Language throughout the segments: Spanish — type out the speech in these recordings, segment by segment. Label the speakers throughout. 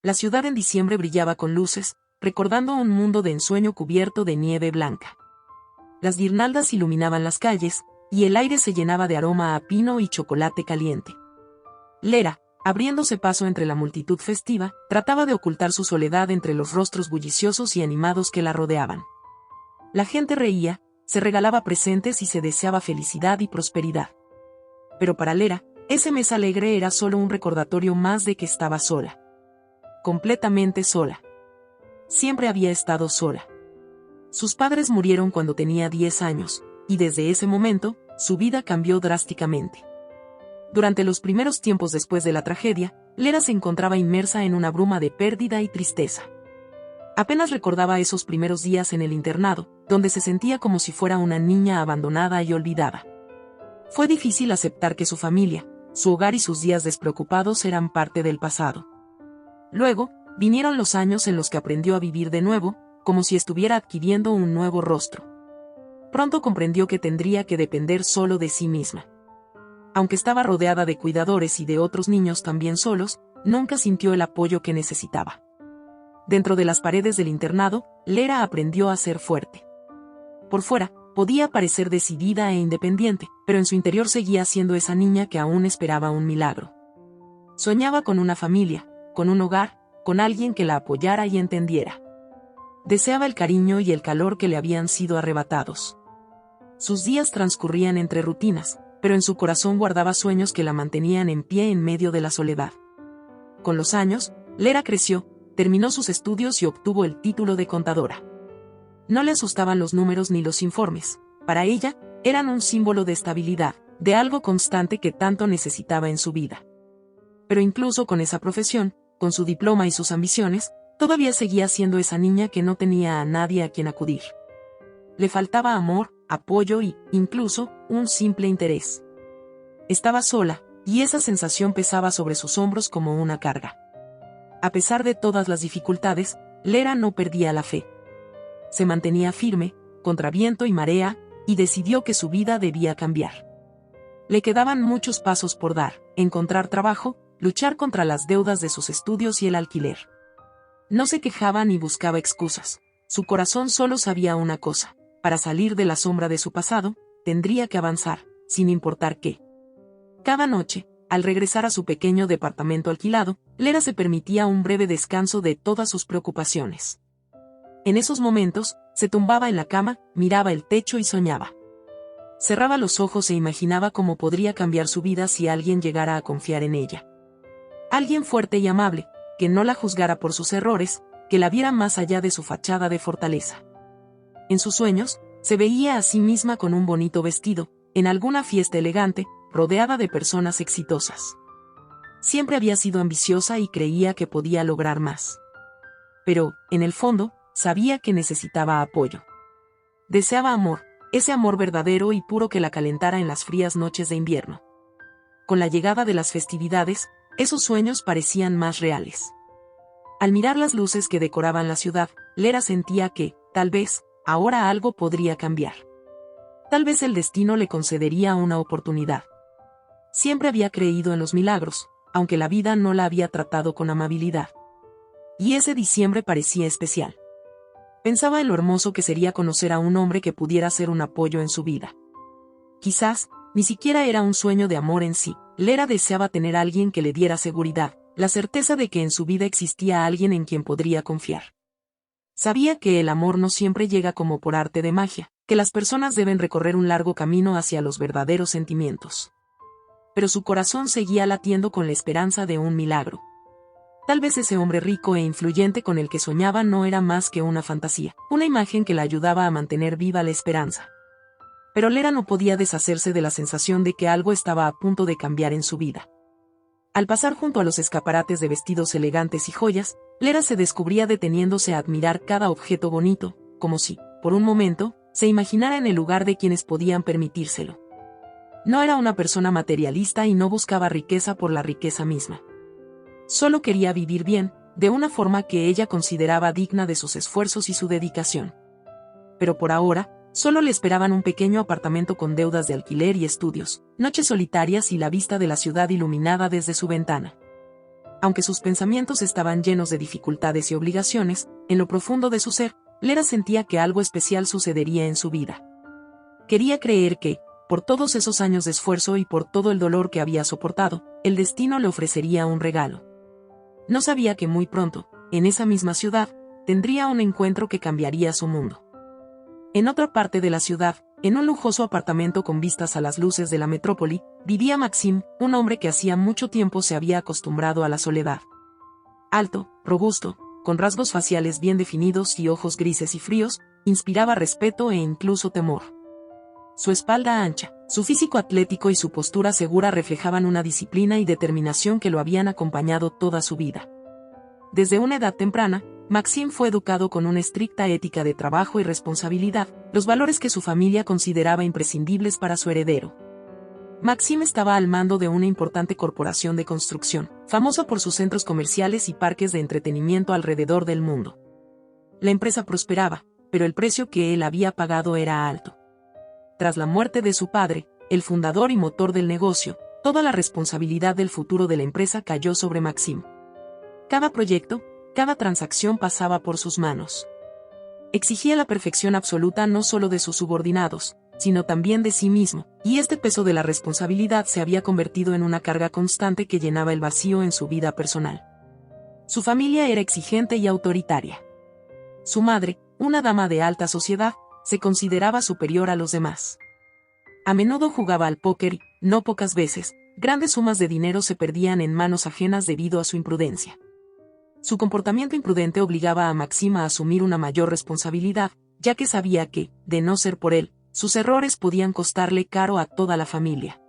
Speaker 1: La ciudad en diciembre brillaba con luces, recordando un mundo de ensueño cubierto de nieve blanca. Las guirnaldas iluminaban las calles, y el aire se llenaba de aroma a pino y chocolate caliente. Lera, abriéndose paso entre la multitud festiva, trataba de ocultar su soledad entre los rostros bulliciosos y animados que la rodeaban. La gente reía, se regalaba presentes y se deseaba felicidad y prosperidad. Pero para Lera, ese mes alegre era solo un recordatorio más de que estaba sola. Completamente sola. Siempre había estado sola. Sus padres murieron cuando tenía 10 años, y desde ese momento, su vida cambió drásticamente. Durante los primeros tiempos después de la tragedia, Lera se encontraba inmersa en una bruma de pérdida y tristeza. Apenas recordaba esos primeros días en el internado, donde se sentía como si fuera una niña abandonada y olvidada. Fue difícil aceptar que su familia, su hogar y sus días despreocupados eran parte del pasado. Luego, vinieron los años en los que aprendió a vivir de nuevo, como si estuviera adquiriendo un nuevo rostro. Pronto comprendió que tendría que depender solo de sí misma. Aunque estaba rodeada de cuidadores y de otros niños también solos, nunca sintió el apoyo que necesitaba. Dentro de las paredes del internado, Lera aprendió a ser fuerte. Por fuera, podía parecer decidida e independiente, pero en su interior seguía siendo esa niña que aún esperaba un milagro. Soñaba con una familia, con un hogar, con alguien que la apoyara y entendiera. Deseaba el cariño y el calor que le habían sido arrebatados. Sus días transcurrían entre rutinas, pero en su corazón guardaba sueños que la mantenían en pie en medio de la soledad. Con los años, Lera creció, terminó sus estudios y obtuvo el título de contadora. No le asustaban los números ni los informes, para ella, eran un símbolo de estabilidad, de algo constante que tanto necesitaba en su vida. Pero incluso con esa profesión, con su diploma y sus ambiciones, todavía seguía siendo esa niña que no tenía a nadie a quien acudir. Le faltaba amor, apoyo y, incluso, un simple interés. Estaba sola, y esa sensación pesaba sobre sus hombros como una carga. A pesar de todas las dificultades, Lera no perdía la fe. Se mantenía firme, contra viento y marea, y decidió que su vida debía cambiar. Le quedaban muchos pasos por dar: encontrar trabajo, luchar contra las deudas de sus estudios y el alquiler. No se quejaba ni buscaba excusas. Su corazón solo sabía una cosa: para salir de la sombra de su pasado, tendría que avanzar, sin importar qué. Cada noche, al regresar a su pequeño departamento alquilado, Lera se permitía un breve descanso de todas sus preocupaciones. En esos momentos, se tumbaba en la cama, miraba el techo y soñaba. Cerraba los ojos e imaginaba cómo podría cambiar su vida si alguien llegara a confiar en ella. Alguien fuerte y amable, que no la juzgara por sus errores, que la viera más allá de su fachada de fortaleza. En sus sueños, se veía a sí misma con un bonito vestido, en alguna fiesta elegante, rodeada de personas exitosas. Siempre había sido ambiciosa y creía que podía lograr más. Pero, en el fondo, sabía que necesitaba apoyo. Deseaba amor, ese amor verdadero y puro que la calentara en las frías noches de invierno. Con la llegada de las festividades, esos sueños parecían más reales. Al mirar las luces que decoraban la ciudad, Lera sentía que, tal vez, ahora algo podría cambiar. Tal vez el destino le concedería una oportunidad. Siempre había creído en los milagros, aunque la vida no la había tratado con amabilidad. Y ese diciembre parecía especial. Pensaba en lo hermoso que sería conocer a un hombre que pudiera ser un apoyo en su vida. Quizás, ni siquiera era un sueño de amor en sí. Lera deseaba tener a alguien que le diera seguridad, la certeza de que en su vida existía alguien en quien podría confiar. Sabía que el amor no siempre llega como por arte de magia, que las personas deben recorrer un largo camino hacia los verdaderos sentimientos. Pero su corazón seguía latiendo con la esperanza de un milagro. Tal vez ese hombre rico e influyente con el que soñaba no era más que una fantasía, una imagen que la ayudaba a mantener viva la esperanza. Pero Lera no podía deshacerse de la sensación de que algo estaba a punto de cambiar en su vida. Al pasar junto a los escaparates de vestidos elegantes y joyas, Lera se descubría deteniéndose a admirar cada objeto bonito, como si, por un momento, se imaginara en el lugar de quienes podían permitírselo. No era una persona materialista y no buscaba riqueza por la riqueza misma. Solo quería vivir bien, de una forma que ella consideraba digna de sus esfuerzos y su dedicación. Pero por ahora, solo le esperaban un pequeño apartamento con deudas de alquiler y estudios, noches solitarias y la vista de la ciudad iluminada desde su ventana. Aunque sus pensamientos estaban llenos de dificultades y obligaciones, en lo profundo de su ser, Lera sentía que algo especial sucedería en su vida. Quería creer que, por todos esos años de esfuerzo y por todo el dolor que había soportado, el destino le ofrecería un regalo. No sabía que muy pronto, en esa misma ciudad, tendría un encuentro que cambiaría su mundo. En otra parte de la ciudad, en un lujoso apartamento con vistas a las luces de la metrópoli, vivía Maxim, un hombre que hacía mucho tiempo se había acostumbrado a la soledad. Alto, robusto, con rasgos faciales bien definidos y ojos grises y fríos, inspiraba respeto e incluso temor. Su espalda ancha, su físico atlético y su postura segura reflejaban una disciplina y determinación que lo habían acompañado toda su vida. Desde una edad temprana, Maxim fue educado con una estricta ética de trabajo y responsabilidad, los valores que su familia consideraba imprescindibles para su heredero. Maxim estaba al mando de una importante corporación de construcción, famosa por sus centros comerciales y parques de entretenimiento alrededor del mundo. La empresa prosperaba, pero el precio que él había pagado era alto. Tras la muerte de su padre, el fundador y motor del negocio, toda la responsabilidad del futuro de la empresa cayó sobre Maxim. Cada proyecto, cada transacción pasaba por sus manos. Exigía la perfección absoluta no solo de sus subordinados, sino también de sí mismo, y este peso de la responsabilidad se había convertido en una carga constante que llenaba el vacío en su vida personal. Su familia era exigente y autoritaria. Su madre, una dama de alta sociedad, se consideraba superior a los demás. A menudo jugaba al póker y, no pocas veces, grandes sumas de dinero se perdían en manos ajenas debido a su imprudencia. Su comportamiento imprudente obligaba a Maxim a asumir una mayor responsabilidad, ya que sabía que, de no ser por él, sus errores podían costarle caro a toda la familia.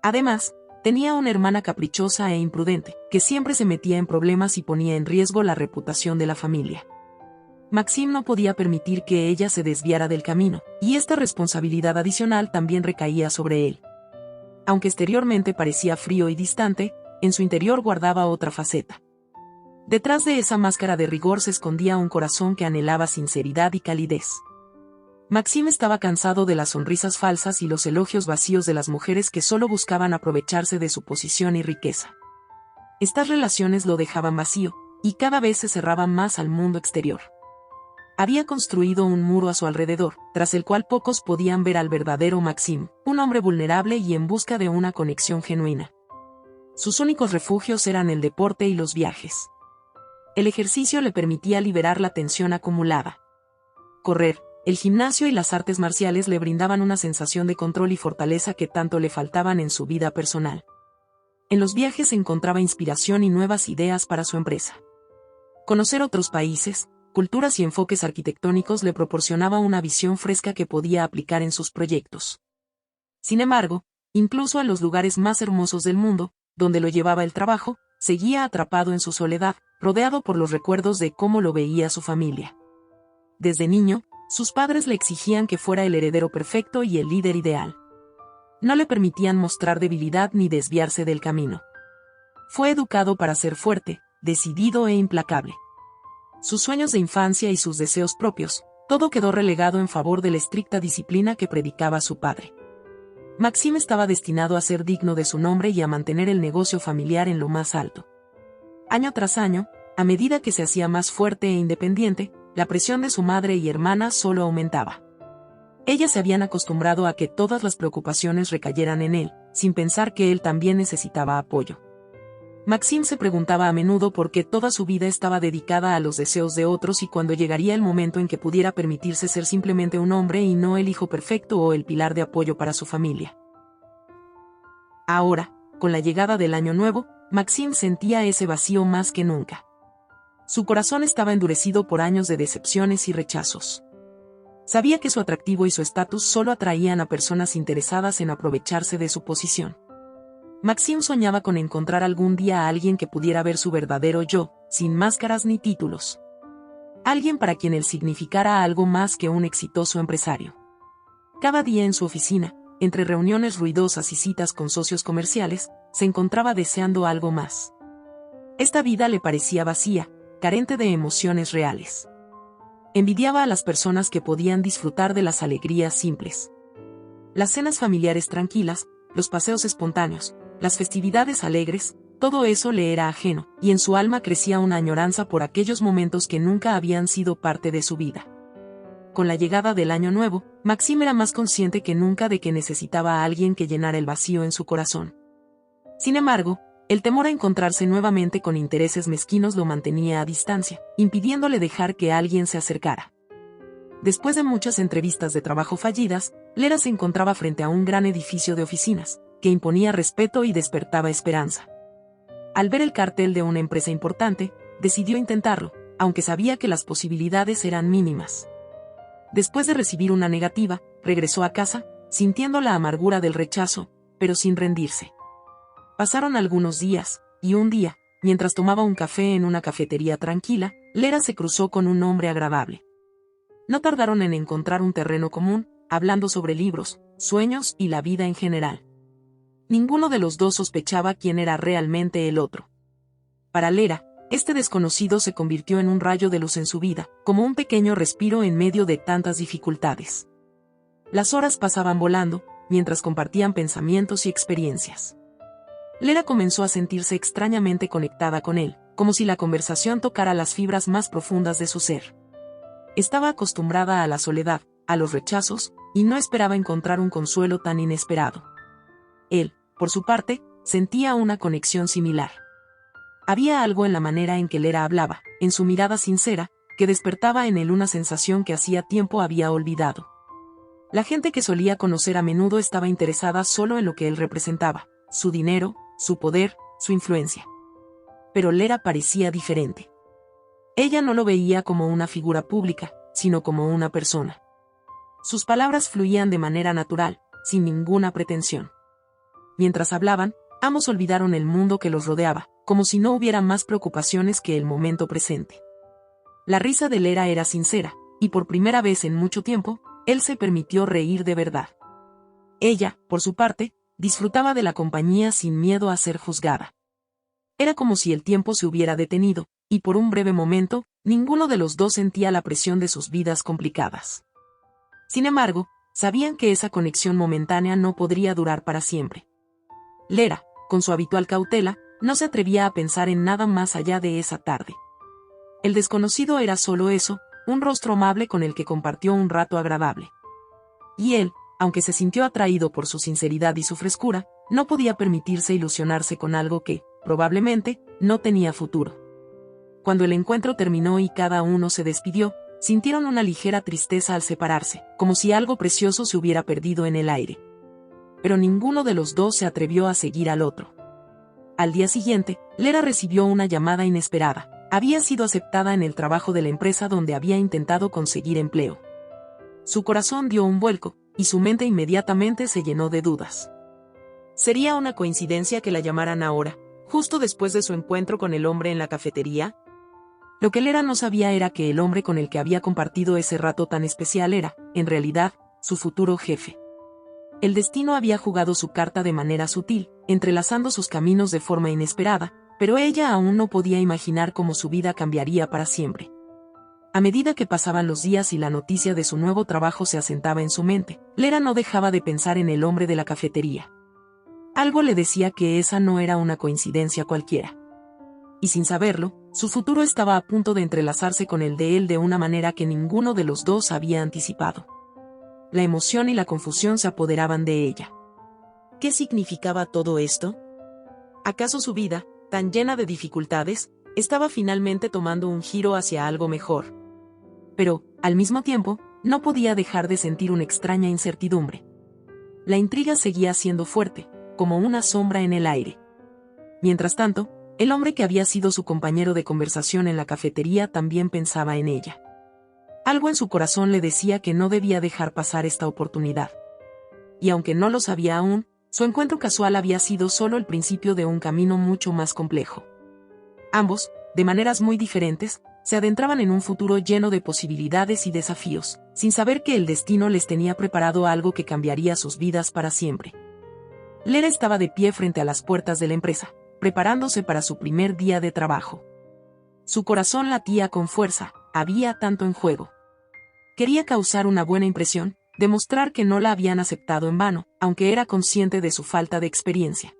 Speaker 1: Además, tenía una hermana caprichosa e imprudente, que siempre se metía en problemas y ponía en riesgo la reputación de la familia. Maxim no podía permitir que ella se desviara del camino, y esta responsabilidad adicional también recaía sobre él. Aunque exteriormente parecía frío y distante, en su interior guardaba otra faceta. Detrás de esa máscara de rigor se escondía un corazón que anhelaba sinceridad y calidez. Maxim estaba cansado de las sonrisas falsas y los elogios vacíos de las mujeres que solo buscaban aprovecharse de su posición y riqueza. Estas relaciones lo dejaban vacío, y cada vez se cerraban más al mundo exterior. Había construido un muro a su alrededor, tras el cual pocos podían ver al verdadero Maxim, un hombre vulnerable y en busca de una conexión genuina. Sus únicos refugios eran el deporte y los viajes. El ejercicio le permitía liberar la tensión acumulada. Correr, el gimnasio y las artes marciales le brindaban una sensación de control y fortaleza que tanto le faltaban en su vida personal. En los viajes encontraba inspiración y nuevas ideas para su empresa. Conocer otros países, culturas y enfoques arquitectónicos le proporcionaba una visión fresca que podía aplicar en sus proyectos. Sin embargo, incluso en los lugares más hermosos del mundo, donde lo llevaba el trabajo, seguía atrapado en su soledad, rodeado por los recuerdos de cómo lo veía su familia. Desde niño, sus padres le exigían que fuera el heredero perfecto y el líder ideal. No le permitían mostrar debilidad ni desviarse del camino. Fue educado para ser fuerte, decidido e implacable. Sus sueños de infancia y sus deseos propios, todo quedó relegado en favor de la estricta disciplina que predicaba su padre. Maxim estaba destinado a ser digno de su nombre y a mantener el negocio familiar en lo más alto. Año tras año, a medida que se hacía más fuerte e independiente, la presión de su madre y hermana solo aumentaba. Ellas se habían acostumbrado a que todas las preocupaciones recayeran en él, sin pensar que él también necesitaba apoyo. Maxim se preguntaba a menudo por qué toda su vida estaba dedicada a los deseos de otros y cuándo llegaría el momento en que pudiera permitirse ser simplemente un hombre y no el hijo perfecto o el pilar de apoyo para su familia. Ahora, con la llegada del año nuevo, Maxim sentía ese vacío más que nunca. Su corazón estaba endurecido por años de decepciones y rechazos. Sabía que su atractivo y su estatus solo atraían a personas interesadas en aprovecharse de su posición. Maxim soñaba con encontrar algún día a alguien que pudiera ver su verdadero yo, sin máscaras ni títulos. Alguien para quien él significara algo más que un exitoso empresario. Cada día en su oficina, entre reuniones ruidosas y citas con socios comerciales, se encontraba deseando algo más. Esta vida le parecía vacía, carente de emociones reales. Envidiaba a las personas que podían disfrutar de las alegrías simples. Las cenas familiares tranquilas, los paseos espontáneos, las festividades alegres, todo eso le era ajeno, y en su alma crecía una añoranza por aquellos momentos que nunca habían sido parte de su vida. Con la llegada del año nuevo, Maxime era más consciente que nunca de que necesitaba a alguien que llenara el vacío en su corazón. Sin embargo, el temor a encontrarse nuevamente con intereses mezquinos lo mantenía a distancia, impidiéndole dejar que alguien se acercara. Después de muchas entrevistas de trabajo fallidas, Lera se encontraba frente a un gran edificio de oficinas, que imponía respeto y despertaba esperanza. Al ver el cartel de una empresa importante, decidió intentarlo, aunque sabía que las posibilidades eran mínimas. Después de recibir una negativa, regresó a casa, sintiendo la amargura del rechazo, pero sin rendirse. Pasaron algunos días, y un día, mientras tomaba un café en una cafetería tranquila, Lera se cruzó con un hombre agradable. No tardaron en encontrar un terreno común, hablando sobre libros, sueños y la vida en general. Ninguno de los dos sospechaba quién era realmente el otro. Para Lera, este desconocido se convirtió en un rayo de luz en su vida, como un pequeño respiro en medio de tantas dificultades. Las horas pasaban volando, mientras compartían pensamientos y experiencias. Lera comenzó a sentirse extrañamente conectada con él, como si la conversación tocara las fibras más profundas de su ser. Estaba acostumbrada a la soledad, a los rechazos, y no esperaba encontrar un consuelo tan inesperado. Él, por su parte, sentía una conexión similar. Había algo en la manera en que Lera hablaba, en su mirada sincera, que despertaba en él una sensación que hacía tiempo había olvidado. La gente que solía conocer a menudo estaba interesada solo en lo que él representaba, su dinero, su poder, su influencia. Pero Lera parecía diferente. Ella no lo veía como una figura pública, sino como una persona. Sus palabras fluían de manera natural, sin ninguna pretensión. Mientras hablaban, ambos olvidaron el mundo que los rodeaba, como si no hubiera más preocupaciones que el momento presente. La risa de Lera era sincera, y por primera vez en mucho tiempo, él se permitió reír de verdad. Ella, por su parte, disfrutaba de la compañía sin miedo a ser juzgada. Era como si el tiempo se hubiera detenido, y por un breve momento, ninguno de los dos sentía la presión de sus vidas complicadas. Sin embargo, sabían que esa conexión momentánea no podría durar para siempre. Lera, con su habitual cautela, no se atrevía a pensar en nada más allá de esa tarde. El desconocido era solo eso, un rostro amable con el que compartió un rato agradable. Y él, aunque se sintió atraído por su sinceridad y su frescura, no podía permitirse ilusionarse con algo que, probablemente, no tenía futuro. Cuando el encuentro terminó y cada uno se despidió, sintieron una ligera tristeza al separarse, como si algo precioso se hubiera perdido en el aire. Pero ninguno de los dos se atrevió a seguir al otro. Al día siguiente, Lera recibió una llamada inesperada. Había sido aceptada en el trabajo de la empresa donde había intentado conseguir empleo. Su corazón dio un vuelco, y su mente inmediatamente se llenó de dudas. ¿Sería una coincidencia que la llamaran ahora, justo después de su encuentro con el hombre en la cafetería? Lo que Lera no sabía era que el hombre con el que había compartido ese rato tan especial era, en realidad, su futuro jefe. El destino había jugado su carta de manera sutil, entrelazando sus caminos de forma inesperada, pero ella aún no podía imaginar cómo su vida cambiaría para siempre. A medida que pasaban los días y la noticia de su nuevo trabajo se asentaba en su mente, Lera no dejaba de pensar en el hombre de la cafetería. Algo le decía que esa no era una coincidencia cualquiera. Y sin saberlo, su futuro estaba a punto de entrelazarse con el de él de una manera que ninguno de los dos había anticipado. La emoción y la confusión se apoderaban de ella. ¿Qué significaba todo esto? ¿Acaso su vida, tan llena de dificultades, estaba finalmente tomando un giro hacia algo mejor? Pero, al mismo tiempo, no podía dejar de sentir una extraña incertidumbre. La intriga seguía siendo fuerte, como una sombra en el aire. Mientras tanto, el hombre que había sido su compañero de conversación en la cafetería también pensaba en ella. Algo en su corazón le decía que no debía dejar pasar esta oportunidad. Y aunque no lo sabía aún, su encuentro casual había sido solo el principio de un camino mucho más complejo. Ambos, de maneras muy diferentes, se adentraban en un futuro lleno de posibilidades y desafíos, sin saber que el destino les tenía preparado algo que cambiaría sus vidas para siempre. Lera estaba de pie frente a las puertas de la empresa, preparándose para su primer día de trabajo. Su corazón latía con fuerza, había tanto en juego. Quería causar una buena impresión, demostrar que no la habían aceptado en vano, aunque era consciente de su falta de experiencia.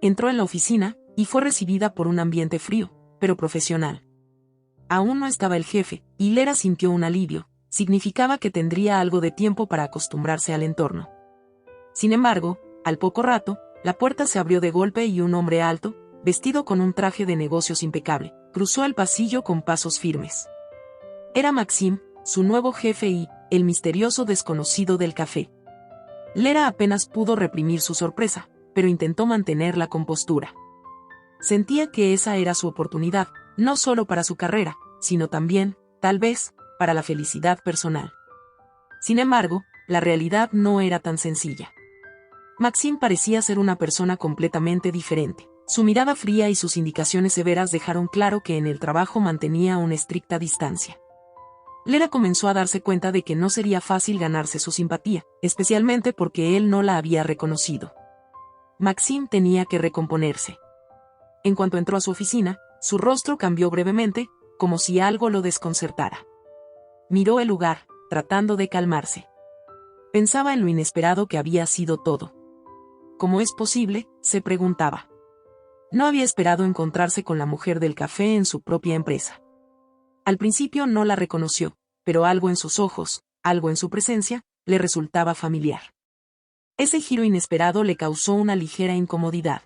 Speaker 1: Entró en la oficina, y fue recibida por un ambiente frío, pero profesional. Aún no estaba el jefe, y Lera sintió un alivio. Significaba que tendría algo de tiempo para acostumbrarse al entorno. Sin embargo, al poco rato, la puerta se abrió de golpe y un hombre alto, vestido con un traje de negocios impecable, cruzó el pasillo con pasos firmes. Era Maxim, su nuevo jefe y el misterioso desconocido del café. Lera apenas pudo reprimir su sorpresa, pero intentó mantener la compostura. Sentía que esa era su oportunidad, no solo para su carrera, sino también, tal vez, para la felicidad personal. Sin embargo, la realidad no era tan sencilla. Maxim parecía ser una persona completamente diferente. Su mirada fría y sus indicaciones severas dejaron claro que en el trabajo mantenía una estricta distancia. Lera comenzó a darse cuenta de que no sería fácil ganarse su simpatía, especialmente porque él no la había reconocido. Maxim tenía que recomponerse. En cuanto entró a su oficina, su rostro cambió brevemente, como si algo lo desconcertara. Miró el lugar, tratando de calmarse. Pensaba en lo inesperado que había sido todo. ¿Cómo es posible?, se preguntaba. No había esperado encontrarse con la mujer del café en su propia empresa. Al principio no la reconoció, pero algo en sus ojos, algo en su presencia, le resultaba familiar. Ese giro inesperado le causó una ligera incomodidad.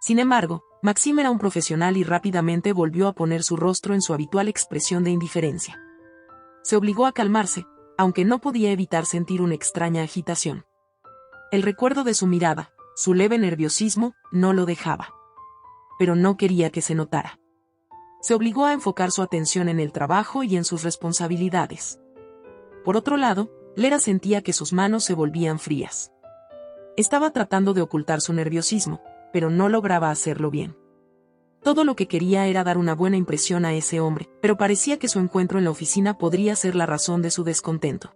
Speaker 1: Sin embargo, Maxim era un profesional y rápidamente volvió a poner su rostro en su habitual expresión de indiferencia. Se obligó a calmarse, aunque no podía evitar sentir una extraña agitación. El recuerdo de su mirada, su leve nerviosismo, no lo dejaba. Pero no quería que se notara. Se obligó a enfocar su atención en el trabajo y en sus responsabilidades. Por otro lado, Lera sentía que sus manos se volvían frías. Estaba tratando de ocultar su nerviosismo, pero no lograba hacerlo bien. Todo lo que quería era dar una buena impresión a ese hombre, pero parecía que su encuentro en la oficina podría ser la razón de su descontento.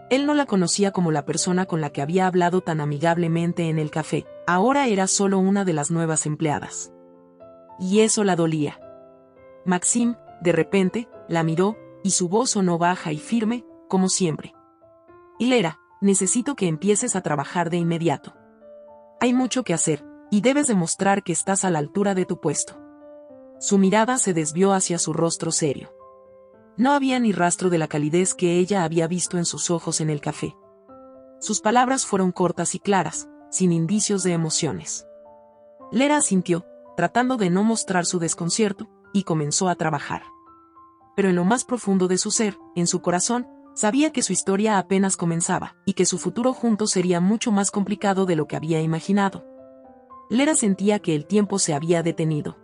Speaker 1: Él no la conocía como la persona con la que había hablado tan amigablemente en el café, ahora era solo una de las nuevas empleadas. Y eso la dolía. Maxim, de repente, la miró, y su voz sonó baja y firme, como siempre. Lera, necesito que empieces a trabajar de inmediato. Hay mucho que hacer, y debes demostrar que estás a la altura de tu puesto. Su mirada se desvió hacia su rostro serio. No había ni rastro de la calidez que ella había visto en sus ojos en el café. Sus palabras fueron cortas y claras, sin indicios de emociones. Lera asintió, tratando de no mostrar su desconcierto, y comenzó a trabajar. Pero en lo más profundo de su ser, en su corazón, sabía que su historia apenas comenzaba, y que su futuro juntos sería mucho más complicado de lo que había imaginado. Lera sentía que el tiempo se había detenido.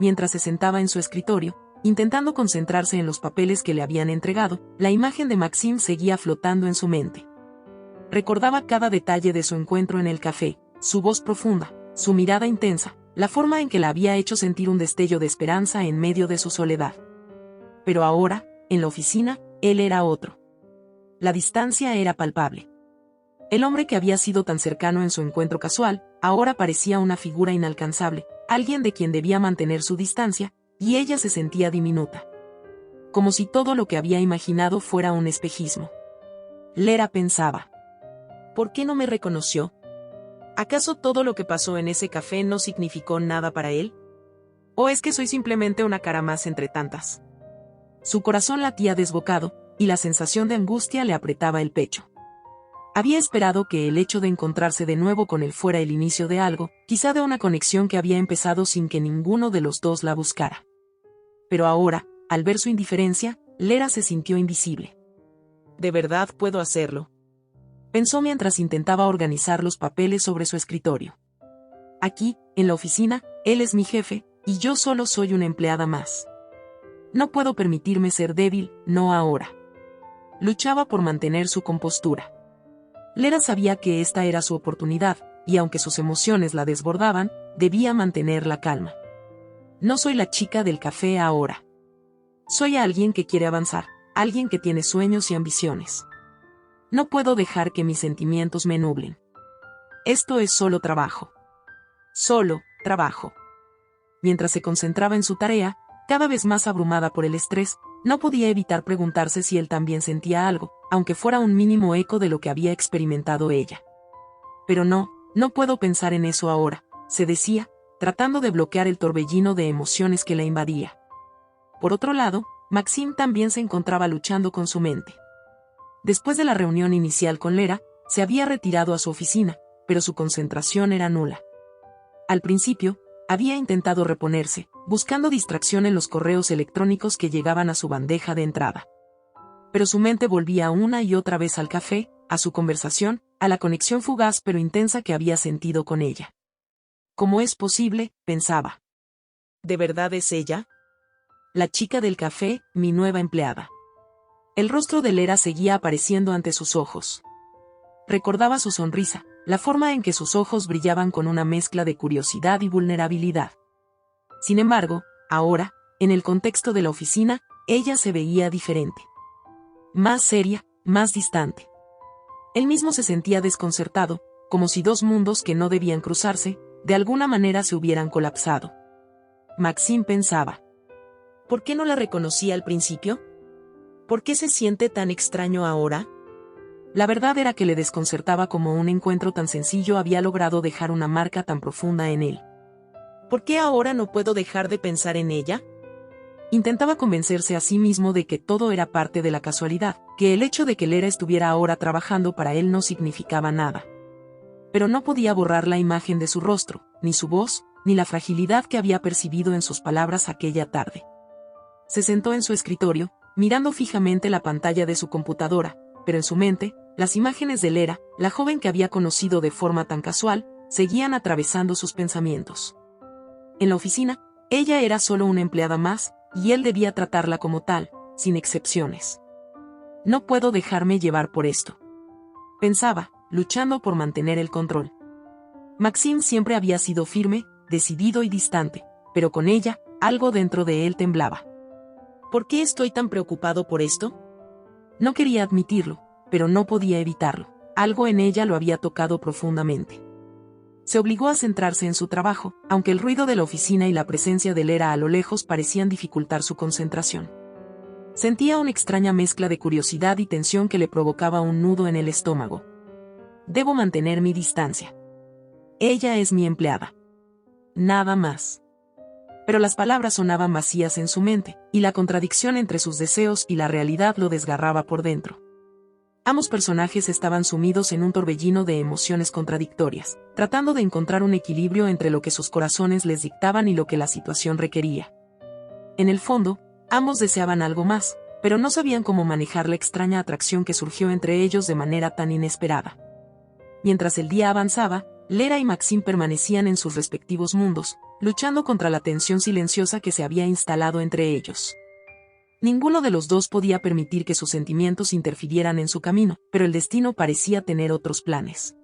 Speaker 1: Mientras se sentaba en su escritorio, intentando concentrarse en los papeles que le habían entregado, la imagen de Maxim seguía flotando en su mente. Recordaba cada detalle de su encuentro en el café, su voz profunda, su mirada intensa, la forma en que la había hecho sentir un destello de esperanza en medio de su soledad. Pero ahora, en la oficina, él era otro. La distancia era palpable. El hombre que había sido tan cercano en su encuentro casual, ahora parecía una figura inalcanzable, alguien de quien debía mantener su distancia, y ella se sentía diminuta. Como si todo lo que había imaginado fuera un espejismo. Lera pensaba. ¿Por qué no me reconoció? ¿Acaso todo lo que pasó en ese café no significó nada para él? ¿O es que soy simplemente una cara más entre tantas? Su corazón latía desbocado, y la sensación de angustia le apretaba el pecho. Había esperado que el hecho de encontrarse de nuevo con él fuera el inicio de algo, quizá de una conexión que había empezado sin que ninguno de los dos la buscara. Pero ahora, al ver su indiferencia, Lera se sintió invisible. ¿De verdad puedo hacerlo?, pensó mientras intentaba organizar los papeles sobre su escritorio. Aquí, en la oficina, él es mi jefe, y yo solo soy una empleada más. No puedo permitirme ser débil, no ahora. Luchaba por mantener su compostura. Lera sabía que esta era su oportunidad, y aunque sus emociones la desbordaban, debía mantener la calma. No soy la chica del café ahora. Soy alguien que quiere avanzar, alguien que tiene sueños y ambiciones. No puedo dejar que mis sentimientos me nublen. Esto es solo trabajo. Solo trabajo. Mientras se concentraba en su tarea, cada vez más abrumada por el estrés, no podía evitar preguntarse si él también sentía algo, aunque fuera un mínimo eco de lo que había experimentado ella. Pero no puedo pensar en eso ahora, se decía, tratando de bloquear el torbellino de emociones que la invadía. Por otro lado, Maxime también se encontraba luchando con su mente. Después de la reunión inicial con Lera, se había retirado a su oficina, pero su concentración era nula. Al principio, había intentado reponerse, buscando distracción en los correos electrónicos que llegaban a su bandeja de entrada. Pero su mente volvía una y otra vez al café, a su conversación, a la conexión fugaz pero intensa que había sentido con ella. ¿Cómo es posible?, pensaba. ¿De verdad es ella? La chica del café, mi nueva empleada. El rostro de Lera seguía apareciendo ante sus ojos. Recordaba su sonrisa, la forma en que sus ojos brillaban con una mezcla de curiosidad y vulnerabilidad. Sin embargo, ahora, en el contexto de la oficina, ella se veía diferente. Más seria, más distante. Él mismo se sentía desconcertado, como si dos mundos que no debían cruzarse, de alguna manera se hubieran colapsado. Maxime pensaba. ¿Por qué no la reconocí al principio? ¿Por qué se siente tan extraño ahora? La verdad era que le desconcertaba cómo un encuentro tan sencillo había logrado dejar una marca tan profunda en él. ¿Por qué ahora no puedo dejar de pensar en ella? Intentaba convencerse a sí mismo de que todo era parte de la casualidad, que el hecho de que Lera estuviera ahora trabajando para él no significaba nada. Pero no podía borrar la imagen de su rostro, ni su voz, ni la fragilidad que había percibido en sus palabras aquella tarde. Se sentó en su escritorio, mirando fijamente la pantalla de su computadora, pero en su mente, las imágenes de Lera, la joven que había conocido de forma tan casual, seguían atravesando sus pensamientos. En la oficina, ella era solo una empleada más, y él debía tratarla como tal, sin excepciones. No puedo dejarme llevar por esto. Pensaba, luchando por mantener el control. Maxime siempre había sido firme, decidido y distante, pero con ella, algo dentro de él temblaba. ¿Por qué estoy tan preocupado por esto? No quería admitirlo, pero no podía evitarlo. Algo en ella lo había tocado profundamente. Se obligó a centrarse en su trabajo, aunque el ruido de la oficina y la presencia de Lera a lo lejos parecían dificultar su concentración. Sentía una extraña mezcla de curiosidad y tensión que le provocaba un nudo en el estómago. Debo mantener mi distancia. Ella es mi empleada. Nada más. Pero las palabras sonaban vacías en su mente, y la contradicción entre sus deseos y la realidad lo desgarraba por dentro. Ambos personajes estaban sumidos en un torbellino de emociones contradictorias, tratando de encontrar un equilibrio entre lo que sus corazones les dictaban y lo que la situación requería. En el fondo, ambos deseaban algo más, pero no sabían cómo manejar la extraña atracción que surgió entre ellos de manera tan inesperada. Mientras el día avanzaba, Lera y Maxime permanecían en sus respectivos mundos, luchando contra la tensión silenciosa que se había instalado entre ellos. Ninguno de los dos podía permitir que sus sentimientos interfirieran en su camino, pero el destino parecía tener otros planes.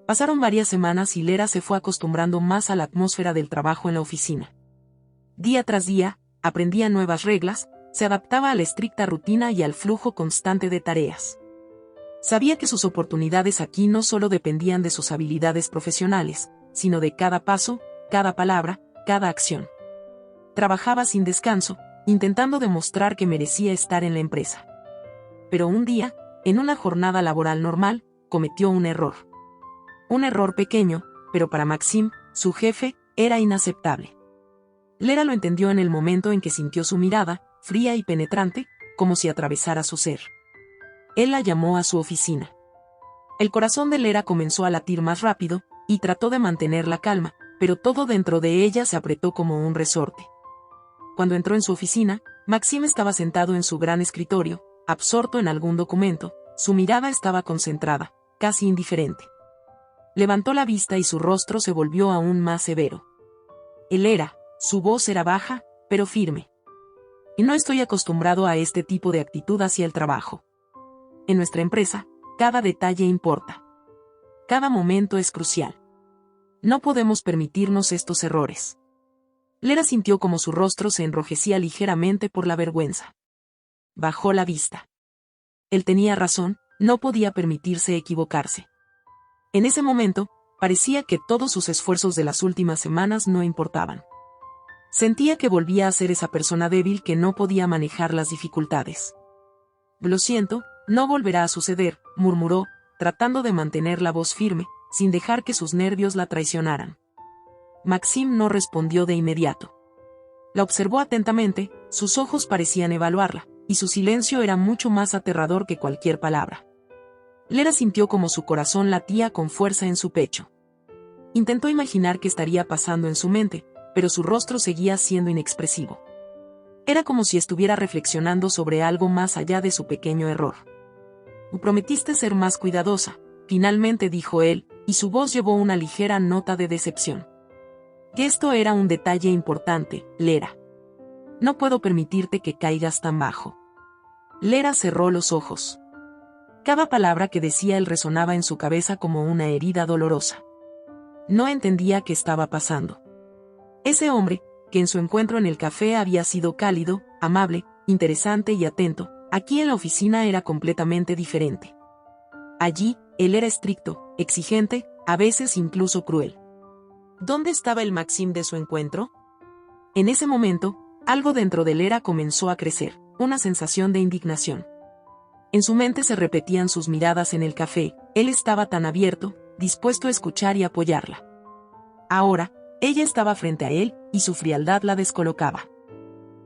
Speaker 1: Pasaron varias semanas y Lera se fue acostumbrando más a la atmósfera del trabajo en la oficina. Día tras día, aprendía nuevas reglas, se adaptaba a la estricta rutina y al flujo constante de tareas. Sabía que sus oportunidades aquí no solo dependían de sus habilidades profesionales, sino de cada paso, cada palabra, cada acción. Trabajaba sin descanso, intentando demostrar que merecía estar en la empresa. Pero un día, en una jornada laboral normal, cometió un error. Un error pequeño, pero para Maxime, su jefe, era inaceptable. Lera lo entendió en el momento en que sintió su mirada, fría y penetrante, como si atravesara su ser. Él la llamó a su oficina. El corazón de Lera comenzó a latir más rápido, y trató de mantener la calma, pero todo dentro de ella se apretó como un resorte. Cuando entró en su oficina, Maxime estaba sentado en su gran escritorio, absorto en algún documento, su mirada estaba concentrada, casi indiferente. Levantó la vista y su rostro se volvió aún más severo. Él era, su voz era baja, pero firme. Y no estoy acostumbrado a este tipo de actitud hacia el trabajo. En nuestra empresa, cada detalle importa. Cada momento es crucial. No podemos permitirnos estos errores. Lera sintió como su rostro se enrojecía ligeramente por la vergüenza. Bajó la vista. Él tenía razón, no podía permitirse equivocarse. En ese momento, parecía que todos sus esfuerzos de las últimas semanas no importaban. Sentía que volvía a ser esa persona débil que no podía manejar las dificultades. Lo siento, no volverá a suceder, murmuró, tratando de mantener la voz firme, sin dejar que sus nervios la traicionaran. Maxim no respondió de inmediato. La observó atentamente, sus ojos parecían evaluarla, y su silencio era mucho más aterrador que cualquier palabra. Lera sintió como su corazón latía con fuerza en su pecho. Intentó imaginar qué estaría pasando en su mente, pero su rostro seguía siendo inexpresivo. Era como si estuviera reflexionando sobre algo más allá de su pequeño error. «Prometiste ser más cuidadosa», finalmente dijo él, y su voz llevó una ligera nota de decepción. Que esto era un detalle importante, Lera. No puedo permitirte que caigas tan bajo. Lera cerró los ojos. Cada palabra que decía él resonaba en su cabeza como una herida dolorosa. No entendía qué estaba pasando. Ese hombre, que en su encuentro en el café había sido cálido, amable, interesante y atento, aquí en la oficina era completamente diferente. Allí, él era estricto, exigente, a veces incluso cruel. ¿Dónde estaba el Maxim de su encuentro? En ese momento, algo dentro de Lera comenzó a crecer, una sensación de indignación. En su mente se repetían sus miradas en el café, él estaba tan abierto, dispuesto a escuchar y apoyarla. Ahora, ella estaba frente a él, y su frialdad la descolocaba.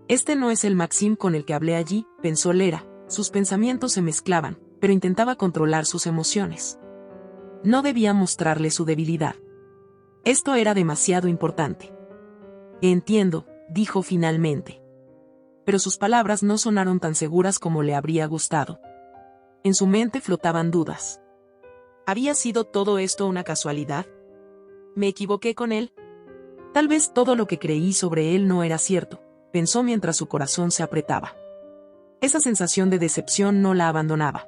Speaker 1: Este no es el Maxim con el que hablé allí, pensó Lera, sus pensamientos se mezclaban, pero intentaba controlar sus emociones. No debía mostrarle su debilidad. Esto era demasiado importante. Entiendo, dijo finalmente. Pero sus palabras no sonaron tan seguras como le habría gustado. En su mente flotaban dudas. ¿Había sido todo esto una casualidad? ¿Me equivoqué con él? Tal vez todo lo que creí sobre él no era cierto, pensó mientras su corazón se apretaba. Esa sensación de decepción no la abandonaba.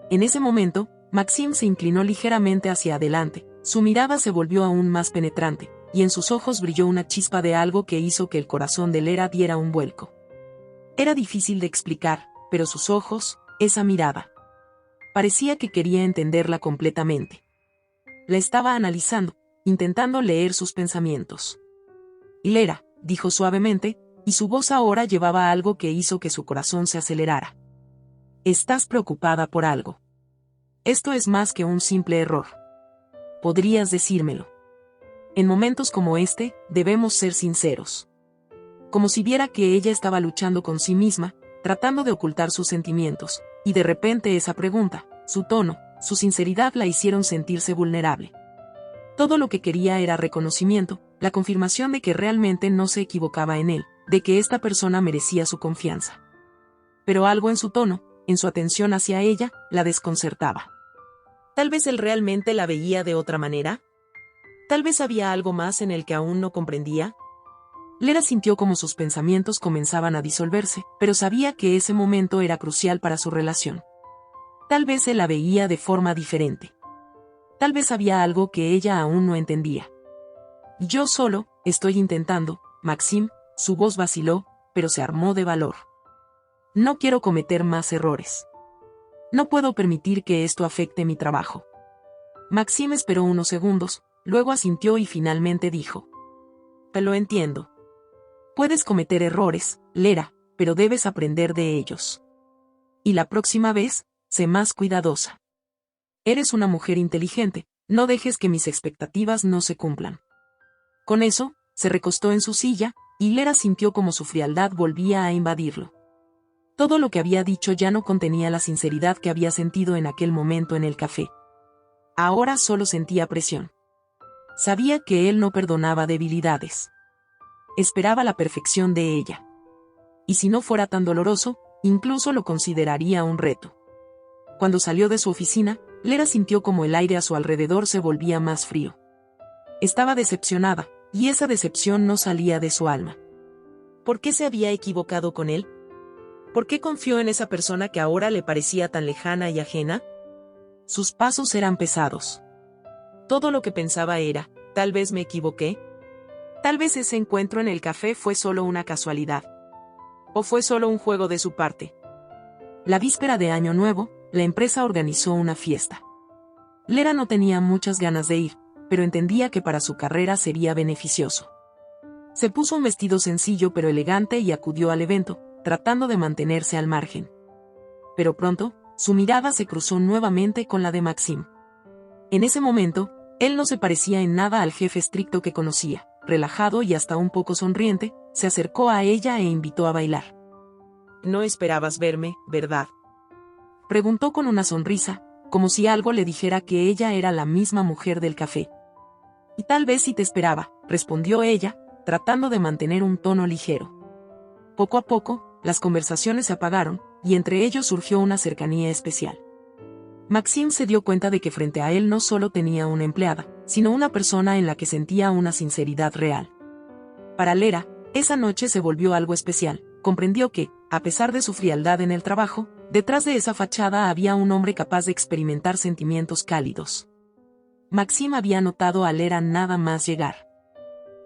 Speaker 1: En ese momento, Maxim se inclinó ligeramente hacia adelante, su mirada se volvió aún más penetrante, y en sus ojos brilló una chispa de algo que hizo que el corazón de Lera diera un vuelco. Era difícil de explicar, pero sus ojos, esa mirada, parecía que quería entenderla completamente. La estaba analizando, intentando leer sus pensamientos. Lera, dijo suavemente, y su voz ahora llevaba algo que hizo que su corazón se acelerara. Estás preocupada por algo. Esto es más que un simple error. Podrías decírmelo. En momentos como este, debemos ser sinceros. Como si viera que ella estaba luchando con sí misma, tratando de ocultar sus sentimientos, y de repente esa pregunta, su tono, su sinceridad la hicieron sentirse vulnerable. Todo lo que quería era reconocimiento, la confirmación de que realmente no se equivocaba en él, de que esta persona merecía su confianza. Pero algo en su tono, en su atención hacia ella, la desconcertaba. Tal vez él realmente la veía de otra manera. Tal vez había algo más en el que aún no comprendía. Lera sintió como sus pensamientos comenzaban a disolverse, pero sabía que ese momento era crucial para su relación. Tal vez él la veía de forma diferente. Tal vez había algo que ella aún no entendía. Yo solo, estoy intentando, Maxim, su voz vaciló, pero se armó de valor. No quiero cometer más errores. No puedo permitir que esto afecte mi trabajo. Maxim esperó unos segundos, luego asintió y finalmente dijo. Lo entiendo. Puedes cometer errores, Lera, pero debes aprender de ellos. Y la próxima vez, sé más cuidadosa. Eres una mujer inteligente, no dejes que mis expectativas no se cumplan. Con eso, se recostó en su silla, y Lera sintió como su frialdad volvía a invadirlo. Todo lo que había dicho ya no contenía la sinceridad que había sentido en aquel momento en el café. Ahora solo sentía presión. Sabía que él no perdonaba debilidades. Esperaba la perfección de ella. Y si no fuera tan doloroso, incluso lo consideraría un reto. Cuando salió de su oficina, Lera sintió como el aire a su alrededor se volvía más frío. Estaba decepcionada, y esa decepción no salía de su alma. ¿Por qué se había equivocado con él? ¿Por qué confió en esa persona que ahora le parecía tan lejana y ajena? Sus pasos eran pesados. Todo lo que pensaba era, tal vez me equivoqué. Tal vez ese encuentro en el café fue solo una casualidad. O fue solo un juego de su parte. La víspera de Año Nuevo, la empresa organizó una fiesta. Lera no tenía muchas ganas de ir, pero entendía que para su carrera sería beneficioso. Se puso un vestido sencillo pero elegante y acudió al evento, tratando de mantenerse al margen. Pero pronto, su mirada se cruzó nuevamente con la de Maxim. En ese momento, Él no se parecía en nada al jefe estricto que conocía. Relajado y hasta un poco sonriente, se acercó a ella e invitó a bailar.
Speaker 2: No esperabas verme, ¿verdad?
Speaker 1: Preguntó con una sonrisa, como si algo le dijera que ella era la misma mujer del café. Y tal vez sí te esperaba, respondió ella, tratando de mantener un tono ligero. Poco a poco, las conversaciones se apagaron, y entre ellos surgió una cercanía especial. Maxime se dio cuenta de que frente a él no solo tenía una empleada, sino una persona en la que sentía una sinceridad real. Para Lera, esa noche se volvió algo especial. Comprendió que, a pesar de su frialdad en el trabajo, detrás de esa fachada había un hombre capaz de experimentar sentimientos cálidos. Maxime había notado a Lera nada más llegar.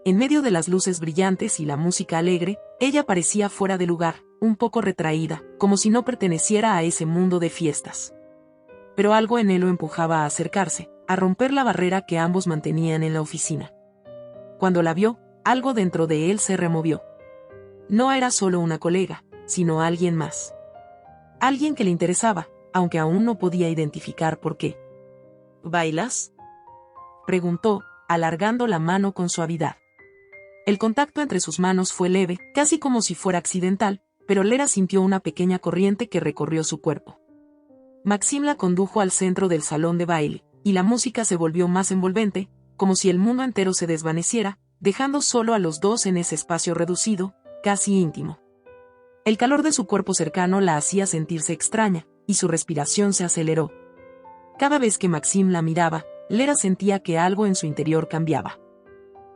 Speaker 1: En medio de las luces brillantes y la música alegre, ella parecía fuera de lugar, un poco retraída, como si no perteneciera a ese mundo de fiestas. Pero algo en él lo empujaba a acercarse, a romper la barrera que ambos mantenían en la oficina. Cuando la vio, algo dentro de él se removió. No era solo una colega, sino alguien más. Alguien que le interesaba, aunque aún no podía identificar por qué.
Speaker 2: ¿Bailas?,
Speaker 1: preguntó, alargando la mano con suavidad. El contacto entre sus manos fue leve, casi como si fuera accidental, pero Lera sintió una pequeña corriente que recorrió su cuerpo. Maxime la condujo al centro del salón de baile, y la música se volvió más envolvente, como si el mundo entero se desvaneciera, dejando solo a los dos en ese espacio reducido, casi íntimo. El calor de su cuerpo cercano la hacía sentirse extraña, y su respiración se aceleró. Cada vez que Maxime la miraba, Lera sentía que algo en su interior cambiaba.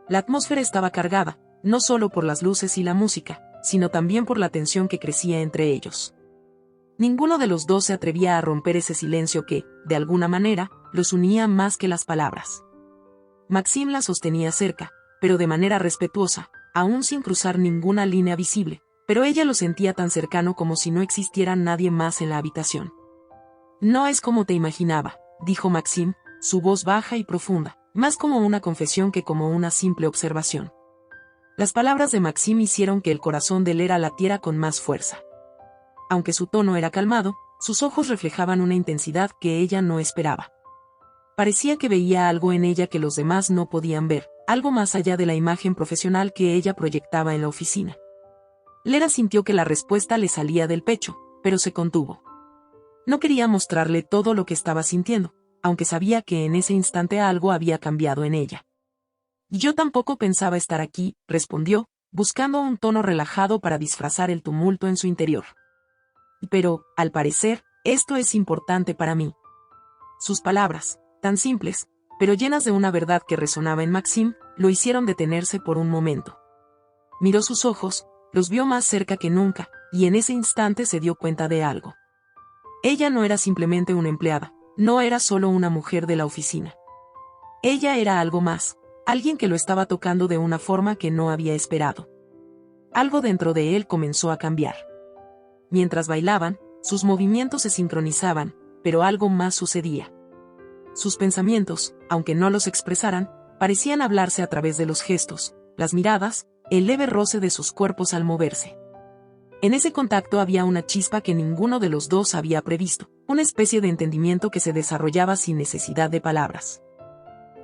Speaker 1: La atmósfera estaba cargada, no solo por las luces y la música, sino también por la tensión que crecía entre ellos. Ninguno de los dos se atrevía a romper ese silencio que, de alguna manera, los unía más que las palabras. Maxime la sostenía cerca, pero de manera respetuosa, aún sin cruzar ninguna línea visible, pero ella lo sentía tan cercano como si no existiera nadie más en la habitación. No es como te imaginaba, dijo Maxime, su voz baja y profunda, más como una confesión que como una simple observación. Las palabras de Maxime hicieron que el corazón de Lera latiera con más fuerza. Aunque su tono era calmado, sus ojos reflejaban una intensidad que ella no esperaba. Parecía que veía algo en ella que los demás no podían ver, algo más allá de la imagen profesional que ella proyectaba en la oficina. Lera sintió que la respuesta le salía del pecho, pero se contuvo. No quería mostrarle todo lo que estaba sintiendo, aunque sabía que en ese instante algo había cambiado en ella. Yo tampoco pensaba estar aquí, respondió, buscando un tono relajado para disfrazar el tumulto en su interior. Pero, al parecer, esto es importante para mí. Sus palabras, tan simples, pero llenas de una verdad que resonaba en Maxime, lo hicieron detenerse por un momento. Miró sus ojos, los vio más cerca que nunca, y en ese instante se dio cuenta de algo. Ella no era simplemente una empleada, no era solo una mujer de la oficina. Ella era algo más, alguien que lo estaba tocando de una forma que no había esperado. Algo dentro de él comenzó a cambiar. Mientras bailaban, sus movimientos se sincronizaban, pero algo más sucedía. Sus pensamientos, aunque no los expresaran, parecían hablarse a través de los gestos, las miradas, el leve roce de sus cuerpos al moverse. En ese contacto había una chispa que ninguno de los dos había previsto, una especie de entendimiento que se desarrollaba sin necesidad de palabras.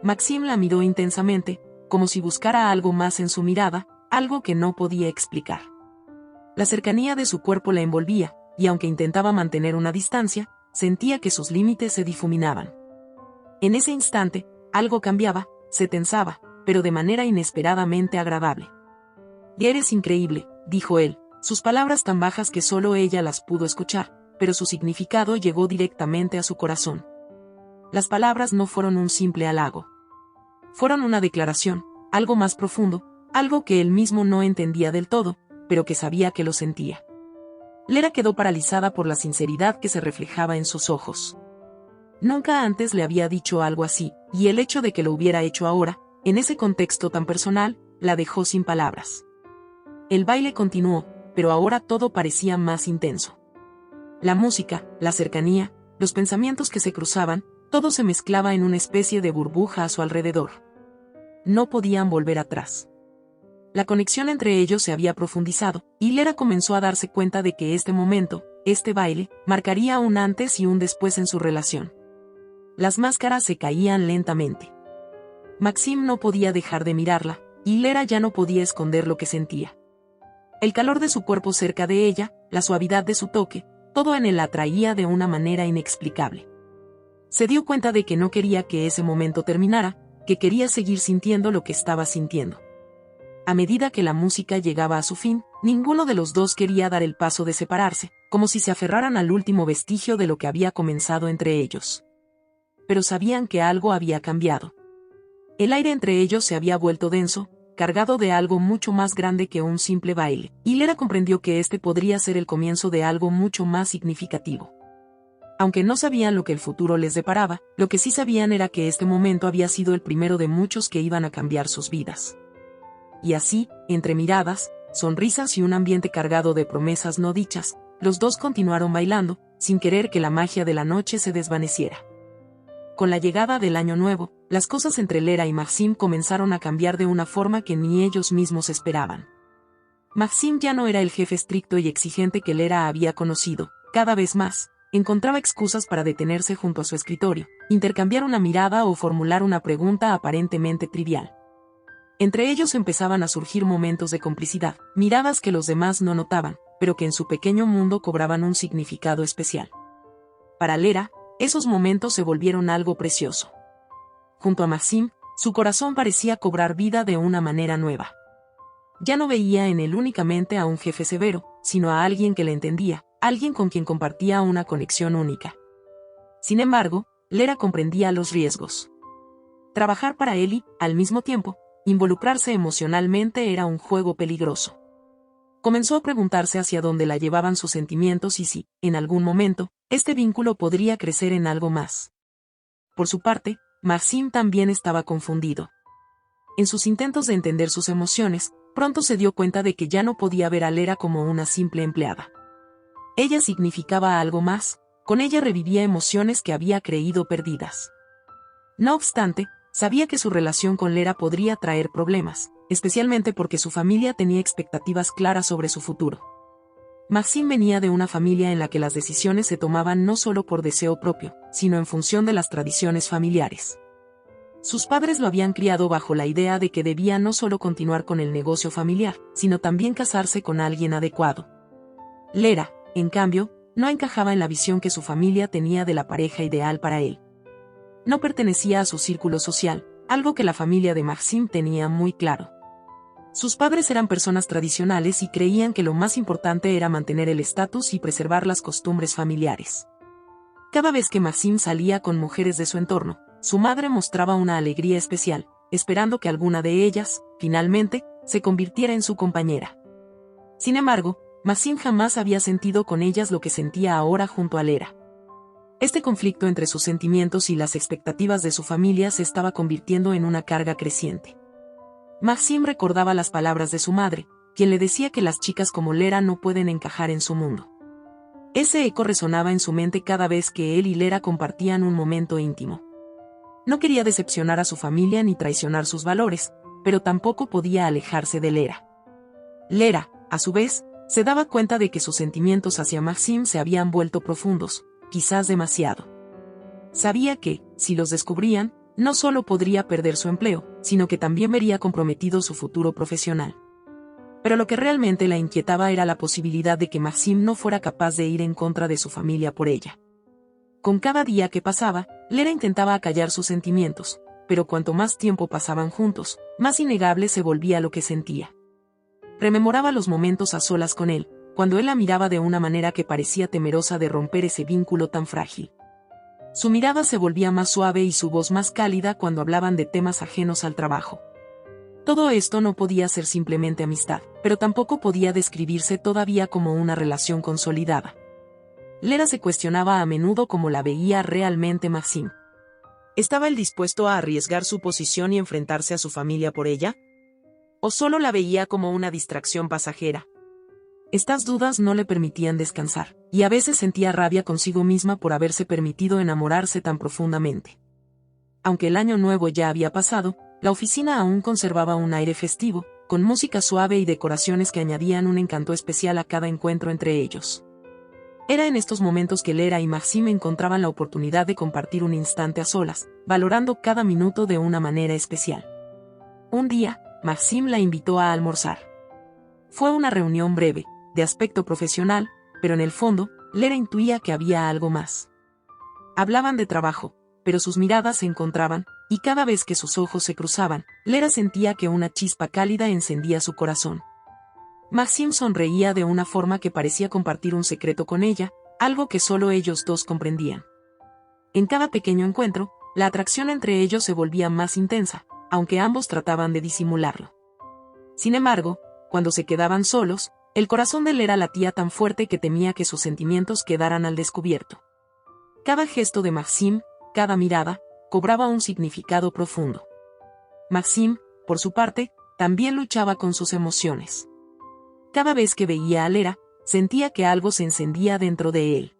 Speaker 1: Maxime la miró intensamente, como si buscara algo más en su mirada, algo que no podía explicar. La cercanía de su cuerpo la envolvía, y aunque intentaba mantener una distancia, sentía que sus límites se difuminaban. En ese instante, algo cambiaba, se tensaba, pero de manera inesperadamente agradable. «Eres increíble», dijo él, sus palabras tan bajas que solo ella las pudo escuchar, pero su significado llegó directamente a su corazón. Las palabras no fueron un simple halago. Fueron una declaración, algo más profundo, algo que él mismo no entendía del todo, pero que sabía que lo sentía. Lera quedó paralizada por la sinceridad que se reflejaba en sus ojos. Nunca antes le había dicho algo así, y el hecho de que lo hubiera hecho ahora, en ese contexto tan personal, la dejó sin palabras. El baile continuó, pero ahora todo parecía más intenso. La música, la cercanía, los pensamientos que se cruzaban, todo se mezclaba en una especie de burbuja a su alrededor. No podían volver atrás. La conexión entre ellos se había profundizado, y Lera comenzó a darse cuenta de que este momento, este baile, marcaría un antes y un después en su relación. Las máscaras se caían lentamente. Maxim no podía dejar de mirarla, y Lera ya no podía esconder lo que sentía. El calor de su cuerpo cerca de ella, la suavidad de su toque, todo en él la atraía de una manera inexplicable. Se dio cuenta de que no quería que ese momento terminara, que quería seguir sintiendo lo que estaba sintiendo. A medida que la música llegaba a su fin, ninguno de los dos quería dar el paso de separarse, como si se aferraran al último vestigio de lo que había comenzado entre ellos. Pero sabían que algo había cambiado. El aire entre ellos se había vuelto denso, cargado de algo mucho más grande que un simple baile, y Lera comprendió que este podría ser el comienzo de algo mucho más significativo. Aunque no sabían lo que el futuro les deparaba, lo que sí sabían era que este momento había sido el primero de muchos que iban a cambiar sus vidas. Y así, entre miradas, sonrisas y un ambiente cargado de promesas no dichas, los dos continuaron bailando, sin querer que la magia de la noche se desvaneciera. Con la llegada del año nuevo, las cosas entre Lera y Maxim comenzaron a cambiar de una forma que ni ellos mismos esperaban. Maxim ya no era el jefe estricto y exigente que Lera había conocido. Cada vez más, encontraba excusas para detenerse junto a su escritorio, intercambiar una mirada o formular una pregunta aparentemente trivial. Entre ellos empezaban a surgir momentos de complicidad, miradas que los demás no notaban, pero que en su pequeño mundo cobraban un significado especial. Para Lera, esos momentos se volvieron algo precioso. Junto a Maxim, su corazón parecía cobrar vida de una manera nueva. Ya no veía en él únicamente a un jefe severo, sino a alguien que le entendía, alguien con quien compartía una conexión única. Sin embargo, Lera comprendía los riesgos. Trabajar para él y, al mismo tiempo, involucrarse emocionalmente era un juego peligroso. Comenzó a preguntarse hacia dónde la llevaban sus sentimientos y si, en algún momento, este vínculo podría crecer en algo más. Por su parte, Maxim también estaba confundido. En sus intentos de entender sus emociones, pronto se dio cuenta de que ya no podía ver a Lera como una simple empleada. Ella significaba algo más, con ella revivía emociones que había creído perdidas. No obstante, sabía que su relación con Lera podría traer problemas, especialmente porque su familia tenía expectativas claras sobre su futuro. Maxim venía de una familia en la que las decisiones se tomaban no solo por deseo propio, sino en función de las tradiciones familiares. Sus padres lo habían criado bajo la idea de que debía no solo continuar con el negocio familiar, sino también casarse con alguien adecuado. Lera, en cambio, no encajaba en la visión que su familia tenía de la pareja ideal para él. No pertenecía a su círculo social, algo que la familia de Maxim tenía muy claro. Sus padres eran personas tradicionales y creían que lo más importante era mantener el estatus y preservar las costumbres familiares. Cada vez que Maxim salía con mujeres de su entorno, su madre mostraba una alegría especial, esperando que alguna de ellas, finalmente, se convirtiera en su compañera. Sin embargo, Maxim jamás había sentido con ellas lo que sentía ahora junto a Lera. Este conflicto entre sus sentimientos y las expectativas de su familia se estaba convirtiendo en una carga creciente. Maxim recordaba las palabras de su madre, quien le decía que las chicas como Lera no pueden encajar en su mundo. Ese eco resonaba en su mente cada vez que él y Lera compartían un momento íntimo. No quería decepcionar a su familia ni traicionar sus valores, pero tampoco podía alejarse de Lera. Lera, a su vez, se daba cuenta de que sus sentimientos hacia Maxim se habían vuelto profundos, quizás demasiado. Sabía que, si los descubrían, no solo podría perder su empleo, sino que también vería comprometido su futuro profesional. Pero lo que realmente la inquietaba era la posibilidad de que Maxim no fuera capaz de ir en contra de su familia por ella. Con cada día que pasaba, Lera intentaba acallar sus sentimientos, pero cuanto más tiempo pasaban juntos, más innegable se volvía lo que sentía. Rememoraba los momentos a solas con él, cuando él la miraba de una manera que parecía temerosa de romper ese vínculo tan frágil. Su mirada se volvía más suave y su voz más cálida cuando hablaban de temas ajenos al trabajo. Todo esto no podía ser simplemente amistad, pero tampoco podía describirse todavía como una relación consolidada. Lera se cuestionaba a menudo cómo la veía realmente Maxim.
Speaker 2: ¿Estaba él dispuesto a arriesgar su posición y enfrentarse a su familia por ella? ¿O solo la veía como una distracción pasajera?
Speaker 1: Estas dudas no le permitían descansar, y a veces sentía rabia consigo misma por haberse permitido enamorarse tan profundamente. Aunque el año nuevo ya había pasado, la oficina aún conservaba un aire festivo, con música suave y decoraciones que añadían un encanto especial a cada encuentro entre ellos. Era en estos momentos que Lera y Maxime encontraban la oportunidad de compartir un instante a solas, valorando cada minuto de una manera especial. Un día, Maxime la invitó a almorzar. Fue una reunión breve, de aspecto profesional, pero en el fondo, Lera intuía que había algo más. Hablaban de trabajo, pero sus miradas se encontraban, y cada vez que sus ojos se cruzaban, Lera sentía que una chispa cálida encendía su corazón. Maxime sonreía de una forma que parecía compartir un secreto con ella, algo que solo ellos dos comprendían. En cada pequeño encuentro, la atracción entre ellos se volvía más intensa, aunque ambos trataban de disimularlo. Sin embargo, cuando se quedaban solos, el corazón de Lera latía tan fuerte que temía que sus sentimientos quedaran al descubierto. Cada gesto de Maxime, cada mirada, cobraba un significado profundo. Maxime, por su parte, también luchaba con sus emociones. Cada vez que veía a Lera, sentía que algo se encendía dentro de él.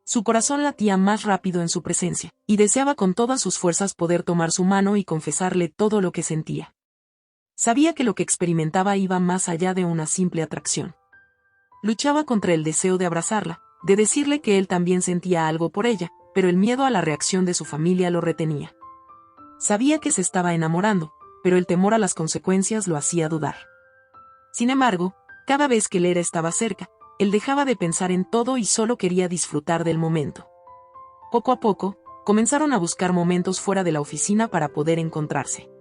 Speaker 1: Su corazón latía más rápido en su presencia, y deseaba con todas sus fuerzas poder tomar su mano y confesarle todo lo que sentía. Sabía que lo que experimentaba iba más allá de una simple atracción. Luchaba contra el deseo de abrazarla, de decirle que él también sentía algo por ella, pero el miedo a la reacción de su familia lo retenía. Sabía que se estaba enamorando, pero el temor a las consecuencias lo hacía dudar. Sin embargo, cada vez que Lera estaba cerca, él dejaba de pensar en todo y solo quería disfrutar del momento. Poco a poco, comenzaron a buscar momentos fuera de la oficina para poder encontrarse.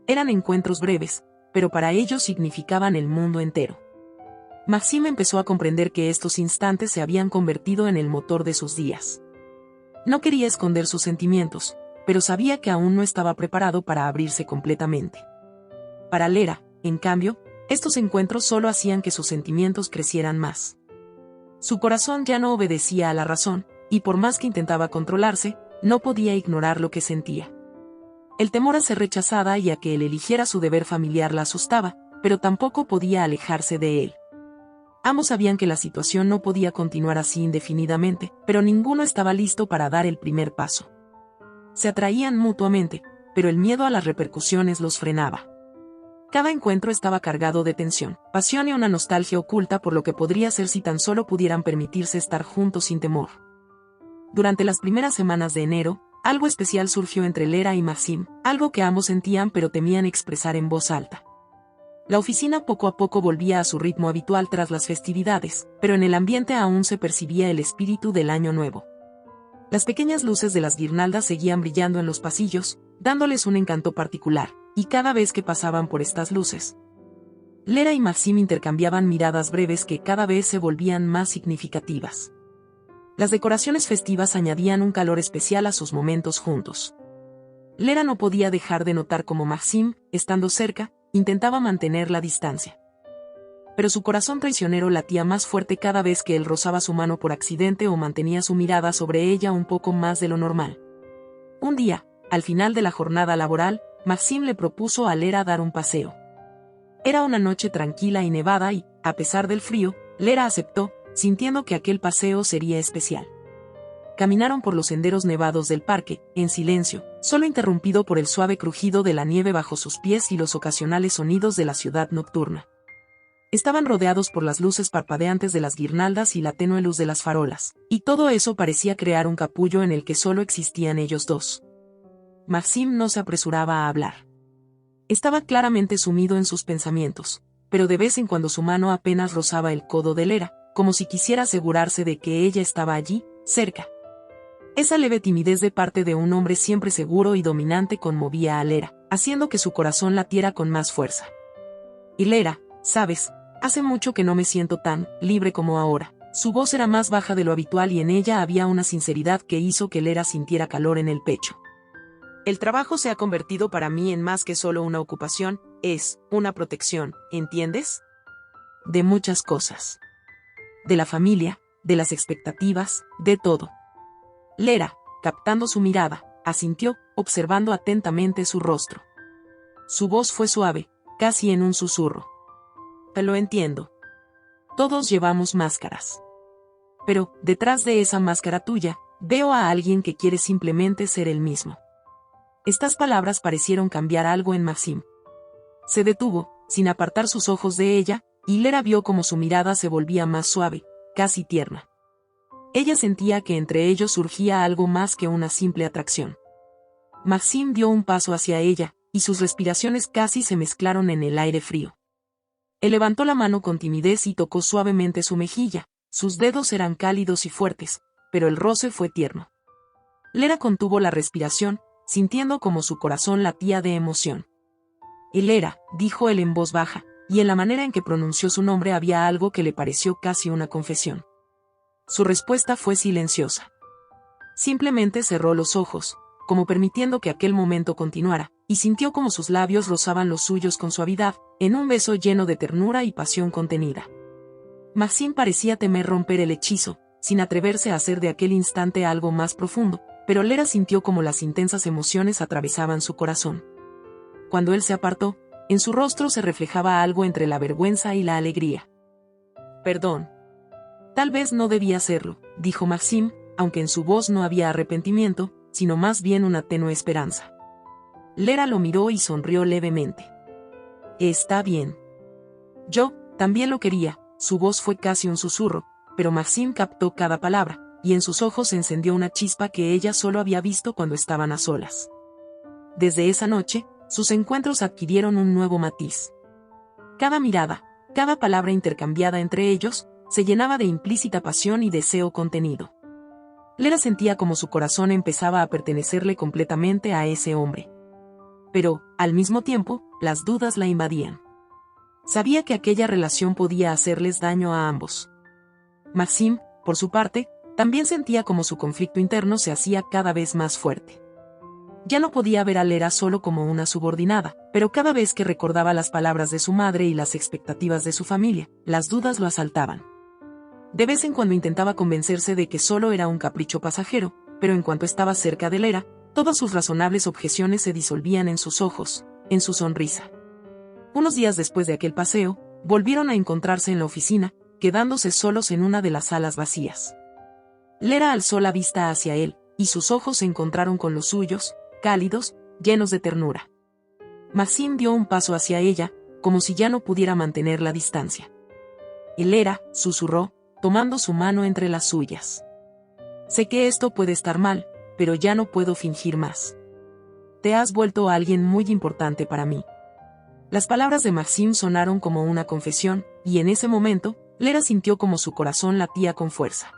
Speaker 1: Eran encuentros breves, pero para ellos significaban el mundo entero. Maxime empezó a comprender que estos instantes se habían convertido en el motor de sus días. No quería esconder sus sentimientos, pero sabía que aún no estaba preparado para abrirse completamente. Para Lera, en cambio, estos encuentros solo hacían que sus sentimientos crecieran más. Su corazón ya no obedecía a la razón, y por más que intentaba controlarse, no podía ignorar lo que sentía. El temor a ser rechazada y a que él eligiera su deber familiar la asustaba, pero tampoco podía alejarse de él. Ambos sabían que la situación no podía continuar así indefinidamente, pero ninguno estaba listo para dar el primer paso. Se atraían mutuamente, pero el miedo a las repercusiones los frenaba. Cada encuentro estaba cargado de tensión, pasión y una nostalgia oculta por lo que podría ser si tan solo pudieran permitirse estar juntos sin temor. Durante las primeras semanas de enero, algo especial surgió entre Lera y Maxime, algo que ambos sentían pero temían expresar en voz alta. La oficina poco a poco volvía a su ritmo habitual tras las festividades, pero en el ambiente aún se percibía el espíritu del año nuevo. Las pequeñas luces de las guirnaldas seguían brillando en los pasillos, dándoles un encanto particular, y cada vez que pasaban por estas luces, Lera y Maxime intercambiaban miradas breves que cada vez se volvían más significativas. Las decoraciones festivas añadían un calor especial a sus momentos juntos. Lera no podía dejar de notar cómo Maxime, estando cerca, intentaba mantener la distancia. Pero su corazón traicionero latía más fuerte cada vez que él rozaba su mano por accidente o mantenía su mirada sobre ella un poco más de lo normal. Un día, al final de la jornada laboral, Maxime le propuso a Lera dar un paseo. Era una noche tranquila y nevada y, a pesar del frío, Lera aceptó, sintiendo que aquel paseo sería especial. Caminaron por los senderos nevados del parque, en silencio, solo interrumpido por el suave crujido de la nieve bajo sus pies y los ocasionales sonidos de la ciudad nocturna. Estaban rodeados por las luces parpadeantes de las guirnaldas y la tenue luz de las farolas, y todo eso parecía crear un capullo en el que solo existían ellos dos. Maxime no se apresuraba a hablar. Estaba claramente sumido en sus pensamientos, pero de vez en cuando su mano apenas rozaba el codo de Lera, como si quisiera asegurarse de que ella estaba allí, cerca. Esa leve timidez de parte de un hombre siempre seguro y dominante conmovía a Lera, haciendo que su corazón latiera con más fuerza. Y Lera, sabes, hace mucho que no me siento tan libre como ahora. Su voz era más baja de lo habitual y en ella había una sinceridad que hizo que Lera sintiera calor en el pecho. El trabajo se ha convertido para mí en más que solo una ocupación, es una protección, ¿entiendes? De muchas cosas. De la familia, de las expectativas, de todo. Lera, captando su mirada, asintió, observando atentamente su rostro. Su voz fue suave, casi en un susurro. Te lo entiendo. Todos llevamos máscaras. Pero, detrás de esa máscara tuya, veo a alguien que quiere simplemente ser él mismo. Estas palabras parecieron cambiar algo en Maxime. Se detuvo, sin apartar sus ojos de ella, y Lera vio como su mirada se volvía más suave, casi tierna. Ella sentía que entre ellos surgía algo más que una simple atracción. Maxime dio un paso hacia ella, y sus respiraciones casi se mezclaron en el aire frío. Él levantó la mano con timidez y tocó suavemente su mejilla. Sus dedos eran cálidos y fuertes, pero el roce fue tierno. Lera contuvo la respiración, sintiendo como su corazón latía de emoción. Lera, dijo él en voz baja, y en la manera en que pronunció su nombre había algo que le pareció casi una confesión. Su respuesta fue silenciosa. Simplemente cerró los ojos, como permitiendo que aquel momento continuara, y sintió como sus labios rozaban los suyos con suavidad, en un beso lleno de ternura y pasión contenida. Maxime parecía temer romper el hechizo, sin atreverse a hacer de aquel instante algo más profundo, pero Lera sintió como las intensas emociones atravesaban su corazón. Cuando él se apartó, en su rostro se reflejaba algo entre la vergüenza y la alegría. «Perdón. Tal vez no debía hacerlo», dijo Maxime, aunque en su voz no había arrepentimiento, sino más bien una tenue esperanza. Lera lo miró y sonrió levemente. «Está bien. Yo también lo quería», su voz fue casi un susurro, pero Maxime captó cada palabra, y en sus ojos se encendió una chispa que ella solo había visto cuando estaban a solas. Desde esa noche, sus encuentros adquirieron un nuevo matiz. Cada mirada, cada palabra intercambiada entre ellos, se llenaba de implícita pasión y deseo contenido. Lera sentía como su corazón empezaba a pertenecerle completamente a ese hombre. Pero, al mismo tiempo, las dudas la invadían. Sabía que aquella relación podía hacerles daño a ambos. Maxime, por su parte, también sentía como su conflicto interno se hacía cada vez más fuerte. Ya no podía ver a Lera solo como una subordinada, pero cada vez que recordaba las palabras de su madre y las expectativas de su familia, las dudas lo asaltaban. De vez en cuando intentaba convencerse de que solo era un capricho pasajero, pero en cuanto estaba cerca de Lera, todas sus razonables objeciones se disolvían en sus ojos, en su sonrisa. Unos días después de aquel paseo, volvieron a encontrarse en la oficina, quedándose solos en una de las salas vacías. Lera alzó la vista hacia él, y sus ojos se encontraron con los suyos, cálidos, llenos de ternura. Maxime dio un paso hacia ella, como si ya no pudiera mantener la distancia. Lera, susurró, tomando su mano entre las suyas. «Sé que esto puede estar mal, pero ya no puedo fingir más. Te has vuelto alguien muy importante para mí». Las palabras de Maxime sonaron como una confesión, y en ese momento, Lera sintió como su corazón latía con fuerza.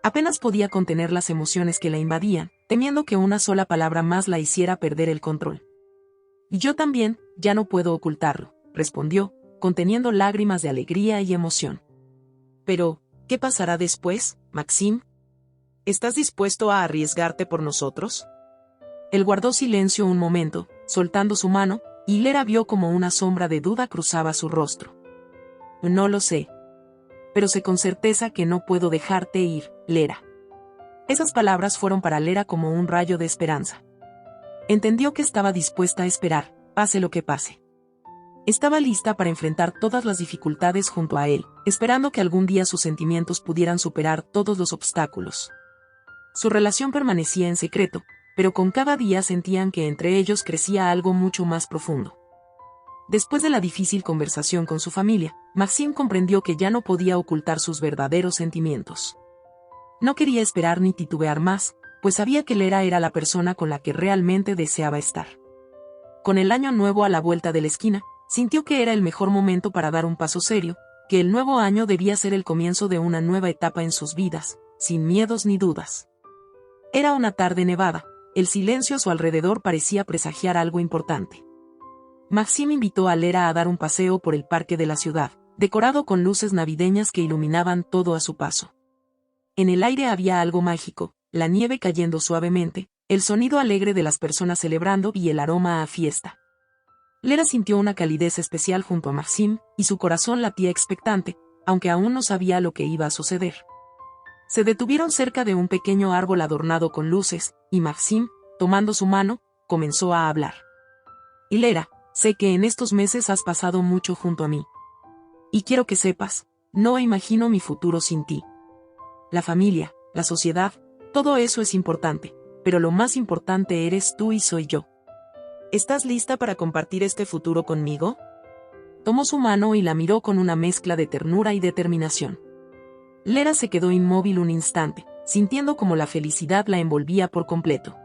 Speaker 1: Apenas podía contener las emociones que la invadían, temiendo que una sola palabra más la hiciera perder el control. «Y yo también, ya no puedo ocultarlo», respondió, conteniendo lágrimas de alegría y emoción. «Pero, ¿qué pasará después, Maxime? ¿Estás dispuesto a arriesgarte por nosotros?» Él guardó silencio un momento, soltando su mano, y Lera vio como una sombra de duda cruzaba su rostro. «No lo sé. Pero sé con certeza que no puedo dejarte ir, Lera». Esas palabras fueron para Lera como un rayo de esperanza. Entendió que estaba dispuesta a esperar, pase lo que pase. Estaba lista para enfrentar todas las dificultades junto a él, esperando que algún día sus sentimientos pudieran superar todos los obstáculos. Su relación permanecía en secreto, pero con cada día sentían que entre ellos crecía algo mucho más profundo. Después de la difícil conversación con su familia, Maxime comprendió que ya no podía ocultar sus verdaderos sentimientos. No quería esperar ni titubear más, pues sabía que Lera era la persona con la que realmente deseaba estar. Con el año nuevo a la vuelta de la esquina, sintió que era el mejor momento para dar un paso serio, que el nuevo año debía ser el comienzo de una nueva etapa en sus vidas, sin miedos ni dudas. Era una tarde nevada. El silencio a su alrededor parecía presagiar algo importante. Maxime invitó a Lera a dar un paseo por el parque de la ciudad, decorado con luces navideñas que iluminaban todo a su paso. En el aire había algo mágico, la nieve cayendo suavemente, el sonido alegre de las personas celebrando y el aroma a fiesta. Lera sintió una calidez especial junto a Maxime, y su corazón latía expectante, aunque aún no sabía lo que iba a suceder. Se detuvieron cerca de un pequeño árbol adornado con luces, y Maxime, tomando su mano, comenzó a hablar. «Lera, sé que en estos meses has pasado mucho junto a mí. Y quiero que sepas, no imagino mi futuro sin ti. La familia, la sociedad, todo eso es importante, pero lo más importante eres tú y soy yo. ¿Estás lista para compartir este futuro conmigo?» Tomó su mano y la miró con una mezcla de ternura y determinación. Lera se quedó inmóvil un instante, sintiendo como la felicidad la envolvía por completo.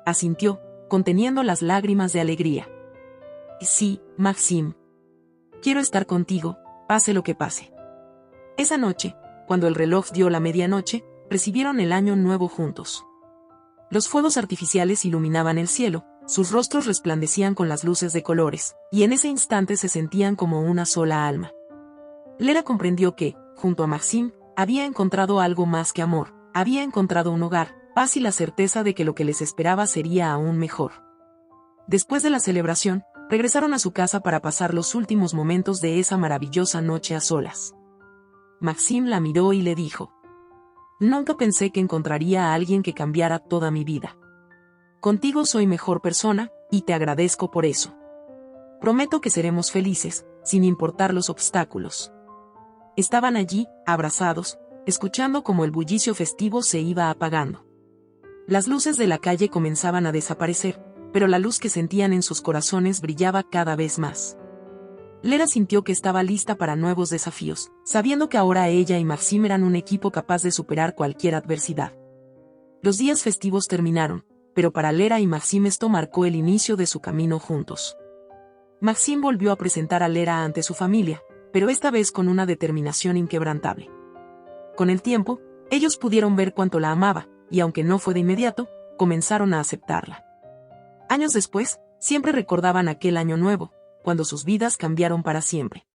Speaker 1: Asintió, conteniendo las lágrimas de alegría. Sí, Maxim. Quiero estar contigo, pase lo que pase. Esa noche, cuando el reloj dio la medianoche, recibieron el año nuevo juntos. Los fuegos artificiales iluminaban el cielo, sus rostros resplandecían con las luces de colores, y en ese instante se sentían como una sola alma. Lera comprendió que, junto a Maxim, había encontrado algo más que amor, había encontrado un hogar, paz y la certeza de que lo que les esperaba sería aún mejor. Después de la celebración, regresaron a su casa para pasar los últimos momentos de esa maravillosa noche a solas. Maxim la miró y le dijo: «Nunca pensé que encontraría a alguien que cambiara toda mi vida. Contigo soy mejor persona, y te agradezco por eso. Prometo que seremos felices, sin importar los obstáculos». Estaban allí, abrazados, escuchando cómo el bullicio festivo se iba apagando. Las luces de la calle comenzaban a desaparecer, pero la luz que sentían en sus corazones brillaba cada vez más. Lera sintió que estaba lista para nuevos desafíos, sabiendo que ahora ella y Maxim eran un equipo capaz de superar cualquier adversidad. Los días festivos terminaron, pero para Lera y Maxim esto marcó el inicio de su camino juntos. Maxim volvió a presentar a Lera ante su familia, pero esta vez con una determinación inquebrantable. Con el tiempo, ellos pudieron ver cuánto la amaba, y aunque no fue de inmediato, comenzaron a aceptarla. Años después, siempre recordaban aquel año nuevo, cuando sus vidas cambiaron para siempre.